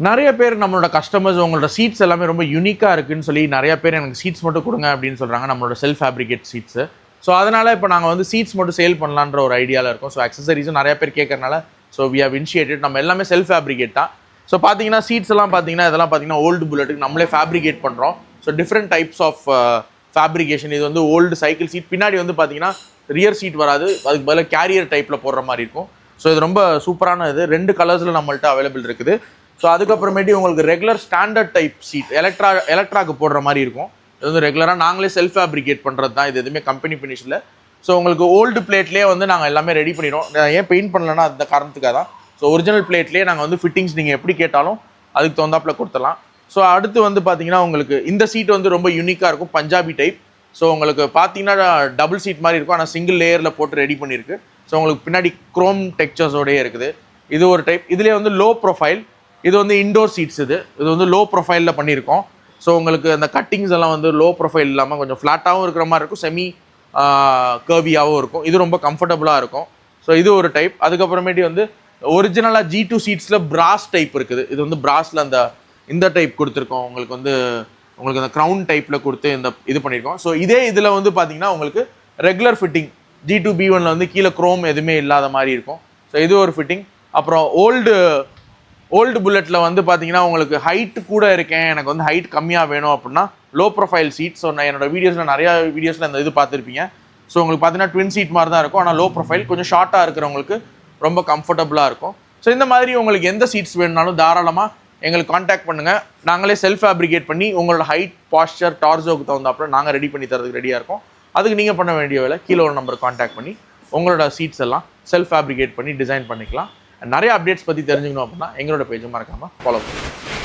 நிறைய பேர் நம்மளோட கஸ்டமர்ஸ் உங்களோட சீட்ஸ் எல்லாமே ரொம்ப யூனிக்காக இருக்குன்னு சொல்லி நிறைய பேர் எனக்கு சீட்ஸ் மட்டும் கொடுங்க அப்படின்னு சொல்கிறாங்க, நம்மளோட செல்ஃப் ஃபேப்ரிகேட் சீட்ஸு. ஸோ அதனால் இப்போ நாங்கள் வந்து சீட்ஸ் மட்டும் சேல் பண்ணலான்ற ஒரு ஐடியாவில் இருக்கோம். ஸோ அக்சசரிஸும் நிறைய பேர் கேட்கறனால ஸோ வி ஹவ் இனிஷியேட்டட். நம்ம எல்லாமே செல்ஃப் ஃபேப்ரிகேட் தான். ஸோ பார்த்தீங்கன்னா சீட்ஸ் எல்லாம் பார்த்தீங்கன்னா இதெல்லாம் பார்த்தீங்கன்னா ஓல்டு புல்லட்டுக்கு நம்மளே ஃபேப்ரிகேட் பண்ணுறோம். So different types of fabrication. இது வந்து ஓல்டு சைக்கிள் சீட், பின்னாடி வந்து பார்த்தீங்கன்னா ரியர் சீட் வராது, அதுக்கு பதிலாக கேரியர் டைப்பில் போடுற மாதிரி இருக்கும். ஸோ இது ரொம்ப சூப்பரான இது. 2 கலர்ஸில் நம்மள்ட்ட அவைலபிள் இருக்குது. ஸோ அதுக்கப்புறமேட்டி உங்களுக்கு ரெகுலர் ஸ்டாண்டர்ட் டைப் சீட் எலக்ட்ராக்கு போடுற மாதிரி இருக்கும். இது வந்து ரெகுலராக நாங்களே செல்ஃப் ஃபேப்ரிகேட் பண்ணுறது தான். இது எதுவுமே கம்பெனி ஃபினிஷில். ஸோ உங்களுக்கு ஓல்டு பிளேட்லேயே வந்து நாங்கள் எல்லாமே ரெடி பண்ணிடுவோம். ஏன் பெயிண்ட் பண்ணலன்னா அந்த காரணத்துக்காக தான். ஸோ ஒரிஜினல் பிளேட்லேயே நாங்கள் வந்து ஃபிட்டிங்ஸ் நீங்கள் எப்படி கேட்டாலும் அதுக்கு தகுந்தாப்பில் கொடுத்துடலாம். ஸோ அடுத்து வந்து பார்த்தீங்கன்னா உங்களுக்கு இந்த சீட் வந்து ரொம்ப யூனிக்காக இருக்கும், பஞ்சாபி டைப். ஸோ உங்களுக்கு பார்த்தீங்கன்னா டபுள் சீட் மாதிரி இருக்கும், ஆனால் சிங்கிள் லேயரில் போட்டு ரெடி பண்ணியிருக்கு. ஸோ உங்களுக்கு பின்னாடி குரோம் டெக்ஸ்சர்ஸோடயே இருக்குது. இது ஒரு டைப். இதுலேயே வந்து லோ ப்ரொஃபைல். இது வந்து இண்டோர் சீட்ஸ். இது வந்து லோ ப்ரொஃபைலில் பண்ணியிருக்கோம். ஸோ உங்களுக்கு அந்த கட்டிங்ஸ் எல்லாம் வந்து லோ ப்ரொஃபைல் இல்லாமல் கொஞ்சம் ஃப்ளாட்டாகவும் இருக்கிற மாதிரி இருக்கும், செமி கர்வியாகவும் இருக்கும். இது ரொம்ப கம்ஃபர்டபுளாக இருக்கும். ஸோ இது ஒரு டைப். அதுக்கப்புறமேட்டி வந்து ஒரிஜினலாக G2 சீட்ஸில் பிராஸ் டைப் இருக்குது. இது வந்து பிராஸில் இந்த டைப் கொடுத்துருக்கோம். உங்களுக்கு அந்த க்ரௌன் டைப்பில் கொடுத்து இது பண்ணியிருக்கோம். ஸோ இதே இதில் வந்து பார்த்தீங்கன்னா உங்களுக்கு ரெகுலர் ஃபிட்டிங் G2 B1 வந்து கீழே க்ரோம் எதுவுமே இல்லாத மாதிரி இருக்கும். ஸோ இது ஒரு ஃபிட்டிங். அப்புறம் ஓல்டு புல்லட்டில் வந்து பார்த்தீங்கன்னா உங்களுக்கு ஹைட் கூட இருக்கேன், எனக்கு வந்து ஹைட் கம்மியாக வேணும் அப்படின்னா லோ ப்ரொஃபைல் சீட். ஸோ நான் என்னோட நிறையா வீடியோஸில் இந்த இது பார்த்துருப்பீங்க. ஸோ உங்களுக்கு பார்த்தீங்கன்னா ட்வின் சீட் மாதிரி தான் இருக்கும், ஆனால் லோ ப்ரொஃபைல் கொஞ்சம் ஷார்ட்டாக இருக்கிறவங்களுக்கு ரொம்ப கம்ஃபர்டபுளாக இருக்கும். ஸோ இந்த மாதிரி உங்களுக்கு எந்த சீட்ஸ் வேணுனாலும் தாராளமாக எங்களுக்கு காண்டாக்ட் பண்ணுங்கள். நாங்களே செல்ஃப் ஃபேப்ரிகேட் பண்ணி உங்களோட ஹைட், பாஸ்டர், டார்ஸோக்கு தகுந்தாப்புல நாங்கள் ரெடி பண்ணி தரதுக்கு ரெடியாக இருக்கோம். அதுக்கு நீங்கள் பண்ண வேண்டிய வேலை கீழே ஒரு நம்பர் காண்டாக்ட் பண்ணி உங்களோட சீட்ஸ் எல்லாம் செல்ஃப் ஃபேப்ரிகேட் பண்ணி டிசைன் பண்ணிக்கலாம். நிறைய அப்டேட்ஸ் பற்றி தெரிஞ்சுக்கணும் அப்படின்னா எங்களோட பேஜை மறக்காமல் ஃபாலோ பண்ணுங்கள்.